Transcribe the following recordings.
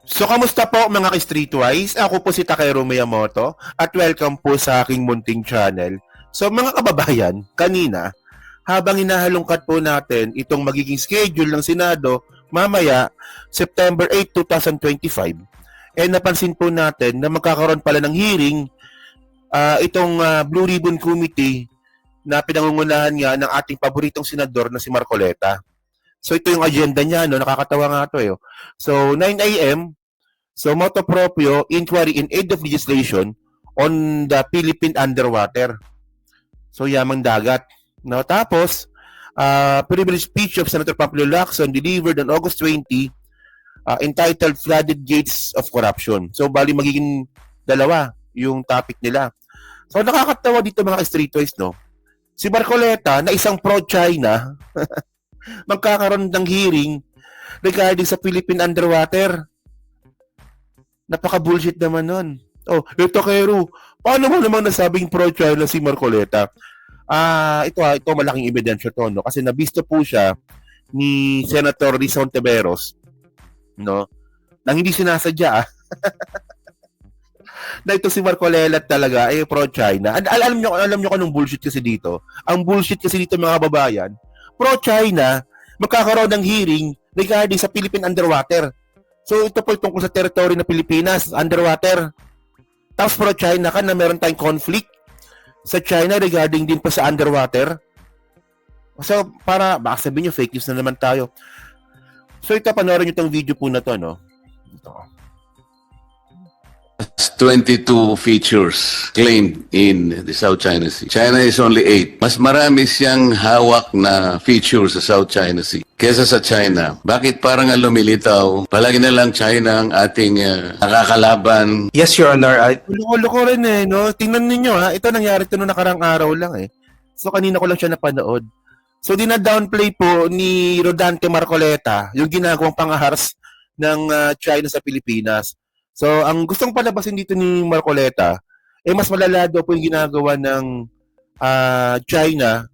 So, kamusta po mga ka-Streetwise? Ako po si Takero Miyamoto at welcome po sa aking munting channel. So, mga kababayan, kanina, habang hinahalungkat po natin itong magiging schedule ng Senado mamaya, September 8, 2025, napansin po natin na magkakaroon pala ng hearing itong Blue Ribbon Committee na pinangungunahan nga ng ating paboritong senador na si Marcoleta. So ito yung agenda niya, no? Nakakatawa nga ito eh. So 9 a.m., so motu proprio, inquiry in aid of legislation on the Philippine underwater. So yamang dagat. No? Tapos, privilege speech of Senator Pamphilio Lacson delivered on August 20, entitled Flooded Gates of Corruption. So bali magiging dalawa yung topic nila. So nakakatawa dito mga streetwise, no? Si Marcoleta na isang pro-China magkakaroon ng hearing regarding sa Philippine underwater. Napaka-bullshit naman nun. Oh, ito Kero, paano mo namang nasabing pro-China si Marcoleta? Ito malaking ebidensya to, no? Kasi nabisto po siya ni Senator Rizon Teberos, no? Nang hindi sinasadya, na ito si Marcoleta talaga ay pro-China. Alam niyo anong bullshit kasi dito? Ang bullshit kasi dito mga kababayan, pro-China, magkakaroon ng hearing regarding sa Philippine underwater. So ito po tungkol sa territory ng Pilipinas, underwater. Tapos pro-China ka na meron tayong conflict sa China regarding din pa sa underwater. So baka sabihin nyo, fake news na naman tayo. So ito, panoorin nyo itong video po na to, no? Ito. 22 features claimed in the South China Sea. China is only 8. Mas marami siyang hawak na features sa South China Sea kesa sa China. Bakit parang lumilitaw? Palagi na lang China ang ating nakakalaban. Yes, Your Honor. Loko rin eh, no? Tingnan ninyo ha, ito nangyari ito noong nakarang araw lang eh. So kanina ko lang siya napanood. So dina-downplay po ni Rodante Marcoleta yung ginagawang pangahars ng China sa Pilipinas. So, ang gustong palabasin dito ni Marcoleta, mas malala daw po yung ginagawa ng China,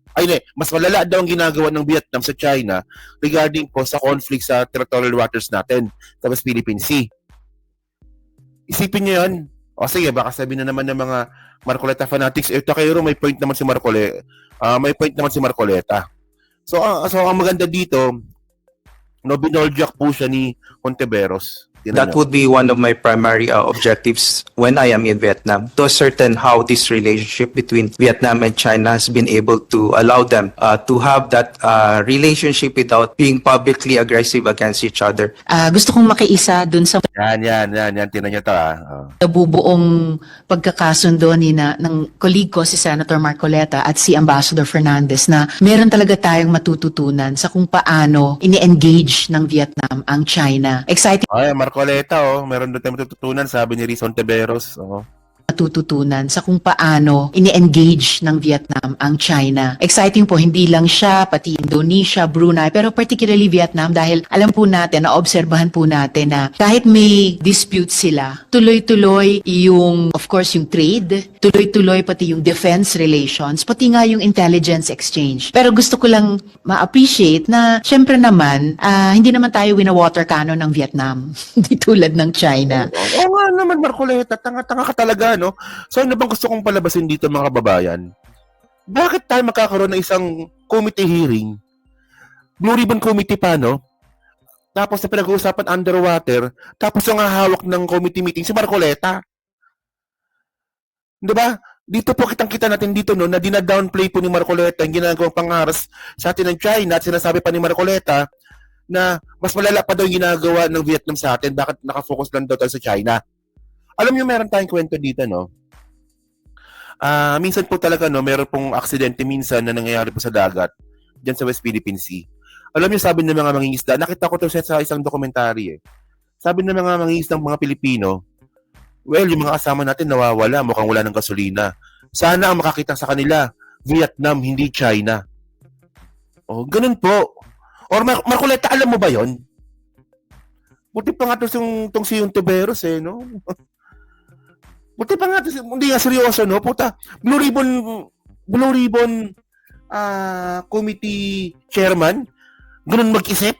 mas malala daw ang ginagawa ng Vietnam sa China regarding po sa conflict sa territorial waters natin, sa West Philippine Sea. Isipin niyo yun. O sige, baka sabihin na naman ng mga Marcoleta fanatics, ito kayo may point naman si Marcoleta. May point naman si Marcoleta. So ang maganda dito, no, binoljak po siya ni Hontiveros. That would be one of my primary objectives when I am in Vietnam, to ascertain how this relationship between Vietnam and China has been able to allow them to have that relationship without being publicly aggressive against each other. Gusto kong makiisa dun sa Yan. Tinan niyo to nabubuong pagkakasundo ng colleague ko si Senator Marcoleta at si Ambassador Fernandez na meron talaga tayong matututunan sa kung paano ini-engage ng Vietnam ang China. Exciting Ay, Marcoleta, meron doon tayo matututunan, sabi ni Rizon Teberos. matututunan sa kung paano ini-engage ng Vietnam ang China. Exciting po, hindi lang siya, pati Indonesia, Brunei, pero particularly Vietnam dahil alam po natin, naobserbahan po natin na kahit may dispute sila, tuloy-tuloy yung, of course, yung trade, tuloy-tuloy pati yung defense relations, pati nga yung intelligence exchange. Pero gusto ko lang ma-appreciate na, syempre naman, hindi naman tayo wina-water cannon ng Vietnam, hindi tulad ng China. Oo nga naman, Marcoleta, tanga-tanga ka talaga, no? So ano bang gusto kong palabasin dito mga kababayan? Bakit tayo magkakaroon ng isang committee hearing? Blue Ribbon Committee pa, no? Tapos na pinag-uusapan underwater, tapos ang hahawak ng committee meeting si Marcoleta. Diba? Dito po kitang-kita natin dito, no, na dina-downplay po ni Marcoleta yung ginagawang pangaras sa atin ng China at sinasabi pa ni Marcoleta na mas malala pa daw yung ginagawa ng Vietnam sa atin, bakit nakafocus lang daw tayo sa China. Alam niyo, meron tayong kwento dito, no? Minsan po talaga, no, meron pong aksidente minsan na nangyayari po sa dagat dyan sa West Philippine Sea. Alam niyo, sabi ng mga mangingisda, nakita ko to sa isang dokumentary eh. Sabi ng mga mangingisda ng mga Pilipino, well, yung mga kasama natin nawawala, mukhang wala ng gasolina. Sana ang makakita sa kanila, Vietnam, hindi China. Oh, ganun po. Or Marcoleta, alam mo ba yon? Buti pa nga tong si Hontiveros eh, no? Buti pa nga, hindi nga seryoso, no? Puta, Blue Ribbon Committee Chairman, ganun mag-isip?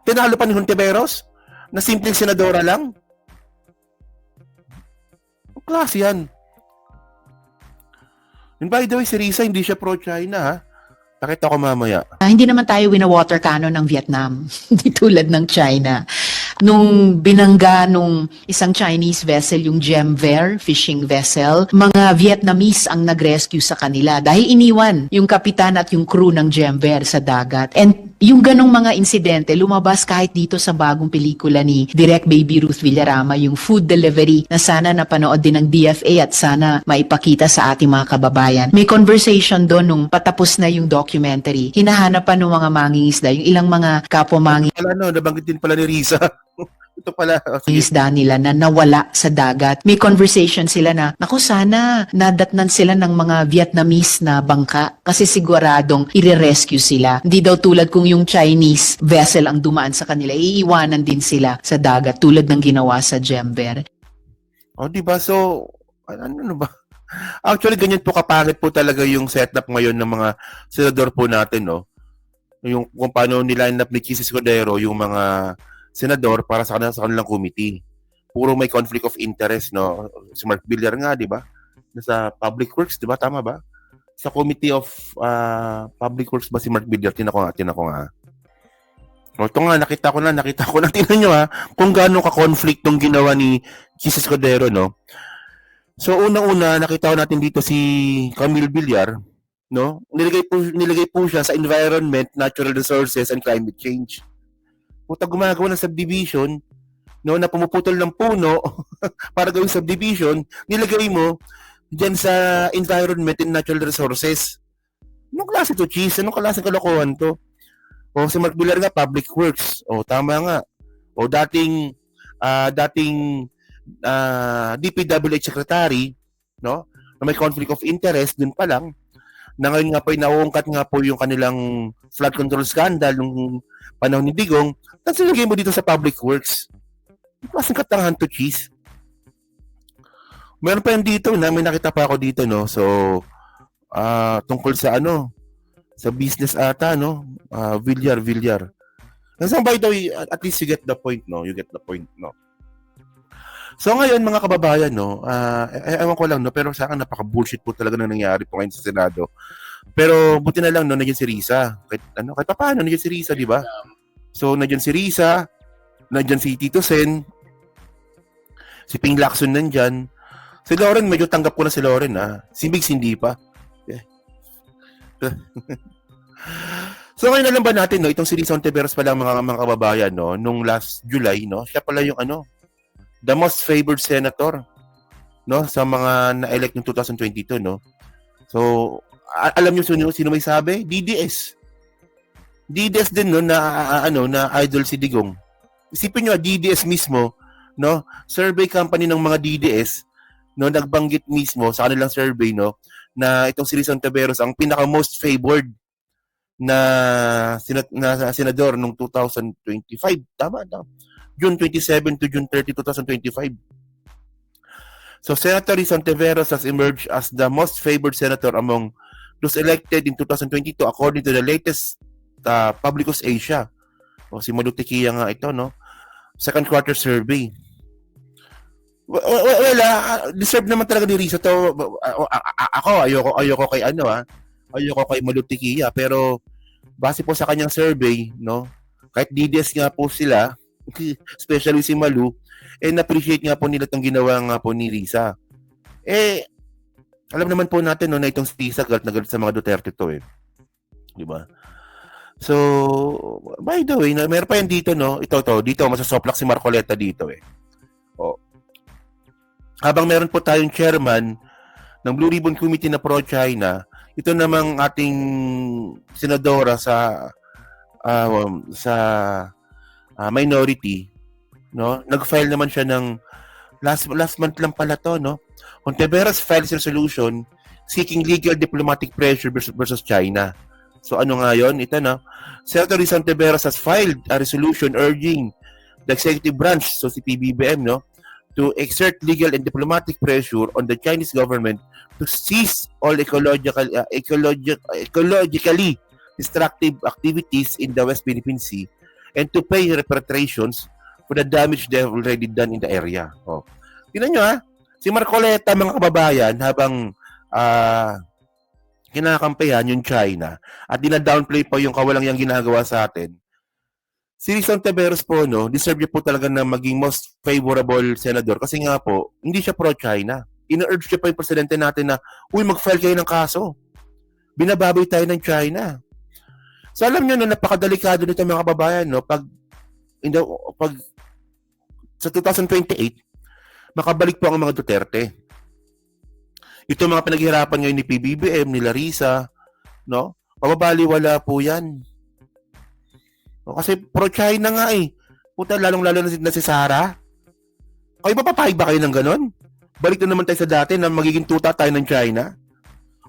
Tinalo pa ni Hontiveros? Na simpleng senadora lang? Ang klase yan. And by the way, si Risa, hindi siya pro-China, ha? Pakita ko mamaya. Hindi naman tayo wina-water cannon ng Vietnam, hindi tulad ng China. Nung binangga nung isang Chinese vessel, yung Gemver fishing vessel, mga Vietnamese ang nag-rescue sa kanila dahil iniwan yung kapitan at yung crew ng Gemver sa dagat. And yung ganong mga insidente, lumabas kahit dito sa bagong pelikula ni Direk Baby Ruth Villarama, yung food delivery na sana napanood din ng DFA at sana maipakita sa ating mga kababayan. May conversation doon nung patapos na yung documentary. Hinahanap pa ng mga mangingisda, yung ilang mga kapwa Wala, no, nabanggit din pala ni Risa. Ito pala. Oh, sige. isda nila na nawala sa dagat. May conversation sila na, naku sana, nadatnan sila ng mga Vietnamese na bangka kasi siguradong i-rescue sila. Hindi daw tulad kung yung Chinese vessel ang dumaan sa kanila, iiwanan din sila sa dagat tulad ng ginawa sa Gember. Oh, di ba? So, ano ba? Actually, ganyan po kapangit po talaga yung setup ngayon ng mga senador po natin, no? Yung kung paano niline up ni Chis Escudero yung mga senador para sa kanilang committee. Puro may conflict of interest, no? Si Mark Villar nga, di ba? Sa Public Works, di ba? Tama ba? Sa Committee of Public Works ba si Mark Villar? Tinako nga. O, ito nga, nakita ko na. Tingnan nyo, ha, kung gaano ka-conflict tong ginawa ni Chis Escudero, no? So, unang-una, nakita ko natin dito si Camille Villar, no? Nilagay po siya sa environment, natural resources, and climate change. Puta, gumagawa ng subdivision, no, na pumuputol ng puno para gawing subdivision, nilagay mo diyan sa environment and natural resources. Anong klase to, Cheese? Anong klase kalokohan to? O si Mark Villar nga, Public Works. O tama nga. O dating DPWH secretary, no? Na may conflict of interest dun pa lang. Na ngayon nga po nauungkat nga po yung kanilang flood control scandal nung panahon ni Digong. Tapos nilagay mo dito sa Public Works. Klaseng katangahan to, Cheese. Meron pa yan dito na may nakita pa ako dito, no? So, tungkol sa sa business ata, no? Villar. So, by the way, at least you get the point, no? So, ngayon, mga kababayan, no? Ewan ko lang, no? Pero sa akin, napaka-bullshit po talaga na nangyari po ngayon sa Senado. Pero, buti na lang, no? Nandiyan si Risa. Kahit paano, nandiyan si Risa, di ba? So, nandiyan si Risa, nandiyan si Tito Sen, si Ping Lacson nandiyan. Si Lauren, medyo tanggap ko na si Lauren, ha? Si Migs, hindi pa. Yeah. So, ngayon alam ba natin, no? Itong si Risa Ontiveros pala mga kababayan, no? Nung last July, no? Siya pala yung, the most favored senator, no? Sa mga na-elect ng 2022, no? So, alam niyo sino may sabi? DDS. DDS din, no? Na idol si Digong. Isipin niyo, DDS mismo, no? Survey company ng mga DDS, no? Nagbanggit mismo sa kanilang survey, no? Na itong si Risa Ontiveros ang pinaka most favored na senador nung 2025. Tama. June 27 to June 30, 2025. So, Senator Risa Ontiveros has emerged as the most favored senator among those elected in 2022 according to the latest Publicus Asia. O si Malutikia nga ito, no? Second quarter survey. Deserve naman talaga ni Risa to. Ako, ayoko kay ayoko kay Malutikia, pero base po sa kanyang survey, no? Kahit DDS nga po sila, especially si Malu, na-appreciate nga po nila itong ginawa nga po ni Risa. Alam naman po natin, no, na itong si Risa galit na galit sa mga Duterte to, diba? So, by the way, meron pa yan dito, no? Dito, masasoplak si Marcoleta dito, Habang meron po tayong chairman ng Blue Ribbon Committee na pro-China, ito namang ating senadora sa minority, no? Nag-file naman siya ng last month lang pala to, no? Ontiveros files resolution seeking legal diplomatic pressure versus China. So ano nga yun? Ito, no? Senator Risa Ontiveros has filed a resolution urging the executive branch, so si PBBM, no, to exert legal and diplomatic pressure on the Chinese government to cease all ecologically destructive activities in the West Philippine Sea and to pay reparations for the damage they have already done in the area. Oh. Tingnan nyo si Marcoleta mga kababayan habang kinakampihan yung China at dina-downplay pa yung kawalang yung ginagawa sa atin. Si Rizal Ontiveros po, deserve niya po talaga na maging most favorable senador kasi nga po, hindi siya pro-China. Ina-urge niya pa yung presidente natin na, mag-file kayo ng kaso. Binababoy tayo ng China. So alam niyo napakadelikado nito mga kababayan, pag sa 2028, makabalik po ang mga Duterte. Ito mga pinaghihirapan ngayon ni PBBM, ni Larissa, pababaliwala po yan. Kasi pro-China nga Puta, lalong-lalo na si Sara. Kayo papapahig ba kayo ng ganon? Balik na naman tayo sa dati na magiging tuta tayo ng China.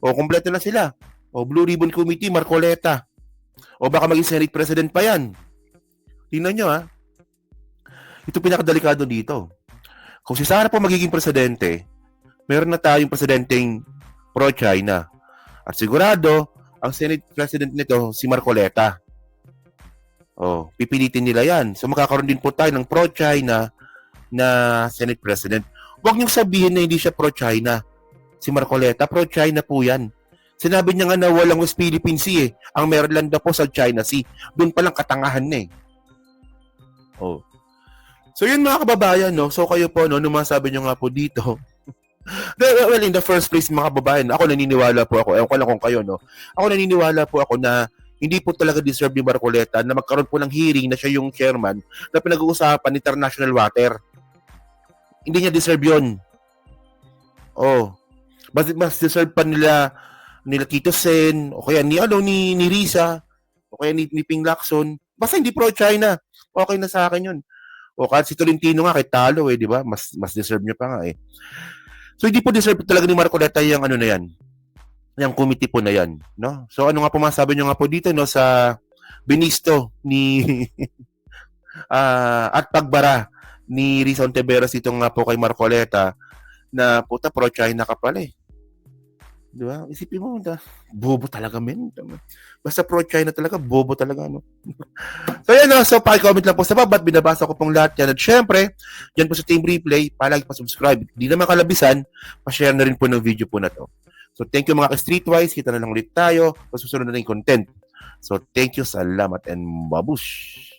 Kompleto na sila. Blue Ribbon Committee, Marcoleta. Baka maging Senate President pa yan. Tingnan nyo Ito pinakadelikado dito. Kung si Sara po magiging presidente, meron na tayong presidenteng pro-China. At sigurado, ang Senate President nito, si Marcoleta. Pipilitin nila yan. So makakaroon din po tayo ng pro-China na Senate President. Huwag niyong sabihin na hindi siya pro-China. Si Marcoleta, pro-China po yan. Sinabi niya nga na walang West Philippine Sea Ang meron lang daw po sa China Sea. Doon palang katangahan na So yun mga kababayan, So kayo po, masabi niyo nga po dito. Well, in the first place mga kababayan, ako naniniwala po ako. Ewan ko lang kung kayo, Ako naniniwala po ako na hindi po talaga deserve ni Marcoleta na magkaroon po ng hearing na siya yung chairman na pinag-uusapan international water. Hindi niya deserve yun. Mas deserve pa nila Tito Sen, o kaya ni Risa, o kaya ni Ping Lacson. Basta hindi pro-China. Okay na sa akin yun. Kahit si Tolentino nga, kay talo di ba? Mas deserve niya pa nga So hindi po deserve talaga ni Marcoleta yung na yan. Yung committee po na yan, So ano nga po masabi nyo nga po dito, sa binisto ni at pagbara ni Rizal Ontiveros dito nga po kay Marcoleta na puta pro-China ka pala Di ba? Isipin mo, bobo talaga men. Basta pro-China talaga, bobo talaga, So yan so paki-comment lang po sa baba at binabasa ko pong lahat yan. At syempre, yan po sa Team Replay, palagi pa-subscribe. Di naman kalabisan, pa-share na rin po ng video po na to. So thank you mga ka-Streetwise, kita na lang ulit tayo sa susunod na content. So thank you, salamat and babush!